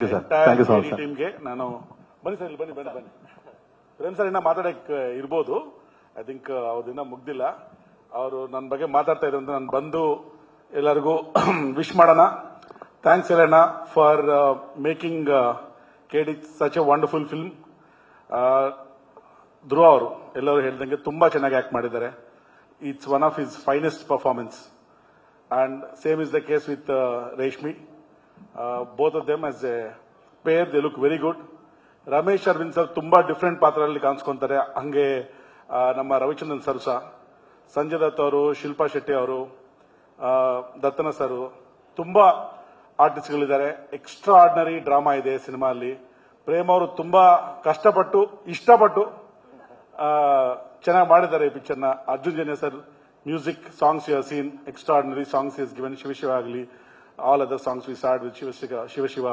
Thank you so much ಟೀಮ್ಗೆ ನಾನು ಬನ್ನಿ ಸರ್ ಬನ್ನಿ ಬನ್ನಿ ಬನ್ನಿ ಪ್ರೇಮ್ ಸರ್ ಇನ್ನ ಮಾತಾಡಕ್ಕೆ ಇರ್ಬೋದು. ಐ ಥಿಂಕ್ ಅವ್ರದಿನ್ನ ಮುಗ್ದಿಲ್ಲ. ಅವರು ನನ್ನ ಬಗ್ಗೆ ಮಾತಾಡ್ತಾ ಇದ್ರು ಅಂತ ನಾನು ಬಂದು ಎಲ್ಲರಿಗೂ ವಿಶ್ ಮಾಡೋಣ. ಥ್ಯಾಂಕ್ಸ್ ಎಲೆನಾ ಫಾರ್ ಮೇಕಿಂಗ್ ಕೇಡಿ ಸಚ್ ಎ ವಂಡರ್ಫುಲ್ ಫಿಲ್ಮ್. ಧ್ರುವ ಅವರು ಎಲ್ಲರೂ ಹೇಳ್ದಂಗೆ ತುಂಬಾ ಚೆನ್ನಾಗಿ ಆಕ್ಟ್ ಮಾಡಿದ್ದಾರೆ. It's one of his finest performance and same is the case with ರೇಷ್ಮಿ. both of them as a pair they look very good. Ramesh Aravind sir ತುಂಬಾ different ಪಾತ್ರದಲ್ಲಿ ಕಾಣಿಸ್ಕೊಂತಾರೆ. ಹಂಗೆ ನಮ್ಮ ರವಿಚಂದ್ರನ್ ಸರ್ ಸಹ, ಸಂಜಯ್ ದತ್ ಅವರು, ಶಿಲ್ಪಾ ಶೆಟ್ಟಿ ಅವರು, ದತ್ತನ ಸರ್, ತುಂಬಾ ಆರ್ಟಿಸ್ಟ್ಗಳಿದ್ದಾರೆ. ಎಕ್ಸ್ಟ್ರಾ ಆರ್ಡಿನರಿ ಡ್ರಾಮಾ ಇದೆ ಸಿನಿಮಾ ಅಲ್ಲಿ. ಪ್ರೇಮ್ ಅವರು ತುಂಬಾ ಕಷ್ಟಪಟ್ಟು ಇಷ್ಟಪಟ್ಟು ಚೆನ್ನಾಗಿ ಮಾಡಿದ್ದಾರೆ ಈ ಪಿಕ್ಚರ್ನ. Arjun Janya sir music, songs you have seen, extraordinary songs is given. Shiva ಆಗಲಿ, all other songs we started with Shiva Shiva.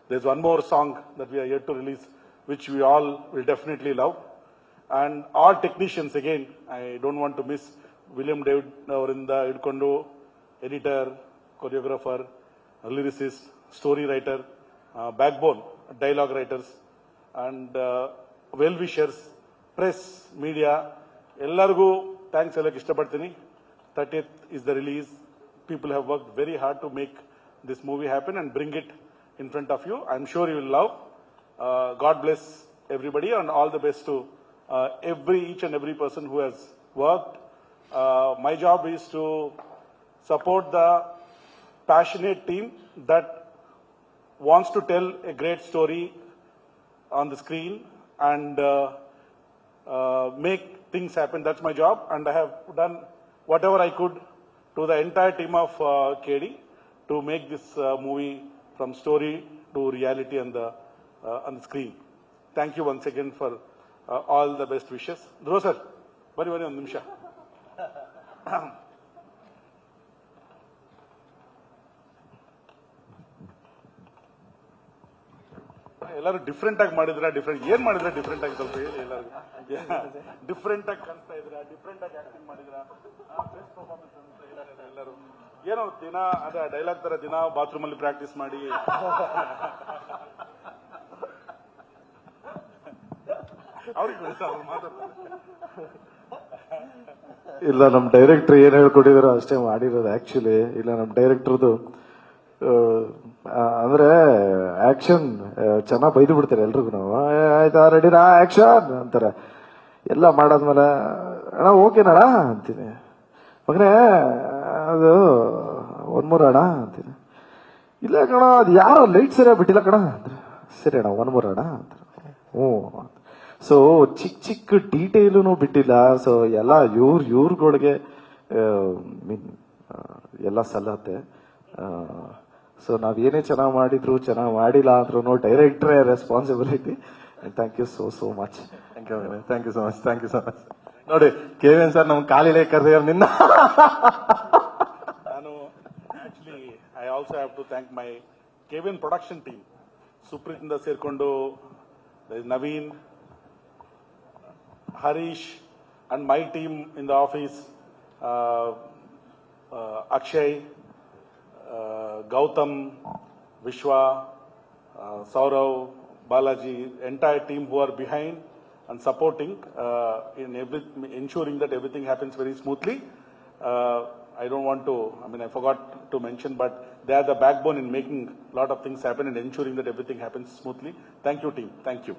There's one more song that we are yet to release, which we all will definitely love. And all technicians, again, I don't want to miss William David Avarinda Idkondu, editor, choreographer, lyricist, story writer, backbone, dialogue writers, and well-wishers, press, media. Ellargu thanks ಹೇಳಕ್ಕೆ ಇಷ್ಟಪಡ್ತೀನಿ. 30th is the release. People have worked very hard to make this movie happen and bring it in front of you. I'm sure you will love. God bless everybody and all the best to each and every person who has worked. My job is to support the passionate team that wants to tell a great story on the screen and make things happen. That's my job, and I have done whatever I could to the entire team of KD to make this movie from story to reality on the screen. Thank you once again for all the best wishes. Dhruv sir, bari ಒಂದು ನಿಮಿಷ. ಎಲ್ಲರೂ different ಆಗಿ ಮಾಡಿದ್ರ, ಏನ್ ಮಾಡಿದ್ರ different ಆಗಿ ಸ್ವಲ್ಪ ಹೇಳಿ ಎಲ್ಲರಿಗೂ. ಡಿಫ್ರೆಂಟ್ ಆಗಿ ಕಾಣಿಸ್ತಾ ಇದ್ರ, ಡಿಫ್ರೆಂಟ್ ಆಗಿ ಆಕ್ಟಿಂಗ್ ಮಾಡಿದ್ರ, ಬೆಸ್ಟ್ ಪರ್ಫಾರ್ಮೆನ್ಸ್ ಅಂತ ಹೇಳಿದ್ದಾರೆ ಎಲ್ಲರೂ. ಏನೋ ದಿನ ಅದೇ ಡೈಲಾಗ್ ತರ ದಿನ ಬಾತ್ರೂಮ್ ಅಲ್ಲಿ ಪ್ರಾಕ್ಟೀಸ್ ಮಾಡಿ ಅವ್ರಿಗೆ ಮಾತಾಡ್ತಾರೆ. ಇಲ್ಲ, ನಮ್ ಡೈರೆಕ್ಟರ್ ಏನ್ ಹೇಳ್ಕೊಟ್ಟಿದಾರೋ ಅಷ್ಟೇ ಮಾಡಿರೋದು ಆಕ್ಚುಲಿ. ಇಲ್ಲ, ನಮ್ ಡೈರೆಕ್ಟರ್ದು ಅಂದ್ರೆ ಆಕ್ಷನ್ ಚೆನ್ನಾಗ್ ಬೈದು ಬಿಡ್ತಾರೆ ಎಲ್ರಿಗೂ. ನಾವು ಆಯ್ತಾ ರೆಡಿನಾ ಆಕ್ಷನ್ ಅಂತಾರೆ. ಎಲ್ಲ ಮಾಡಾದ್ಮೇಲೆ ಅಣ್ಣ ಓಕೆನಣ್ಣ ಅಂತೀನಿ. ಮಗನೇ ಅದು ಒನ್ ಮೂರ್ ಅಣ್ಣ ಅಂತೀನಿ. ಇಲ್ಲ ಕಣ, ಅದು ಯಾರೋ ಲೈಟ್ ಸರಿಯಾಗಿ ಬಿಟ್ಟಿಲ್ಲ ಕಣ ಅಂದ್ರೆ, ಸರಿ ಅಣ್ಣ ಒನ್ ಮೂರ್ ಅಣ್ಣ ಅಂತ. ಹ್ಞೂ. ಸೊ ಚಿಕ್ಕ ಚಿಕ್ಕ ಡೀಟೇಲೂ ಬಿಟ್ಟಿಲ್ಲ. ಸೊ ಎಲ್ಲ ಇವ್ರಗಳಿಗೆ ಮೀನ್ ಎಲ್ಲ ಸಲ್ಲತ್ತೆ. ಸೊ ನಾವ್ ಏನೇ ಚೆನ್ನಾಗ್ ಮಾಡಿದ್ರು ಚೆನ್ನಾಗ್ ಮಾಡಿಲ್ಲ ಅಂದ್ರೂ ಡೈರೆಕ್ಟ್ರೇ responsibility. Thank you so much. Thank you so much. Thank you so much. ನೋಡಿ KVN ಸರ್ ನಮ್ ಕಾಲಿಲೆ ಕರೆದ ನಿನ್ನ. ನಾನು actually I also have to thank my KVN production team. ಸುಪ್ರೀತಿಂದ ಸೇರ್ಕೊಂಡು Naveen, Harish and my team in the office, Akshay, Gautam, Vishwa, Saurav, Balaji, entire team who are behind and supporting in ensuring that everything happens very smoothly. I don't want to, I forgot to mention, but they are the backbone in making a lot of things happen and ensuring that everything happens smoothly. Thank you, team. Thank you.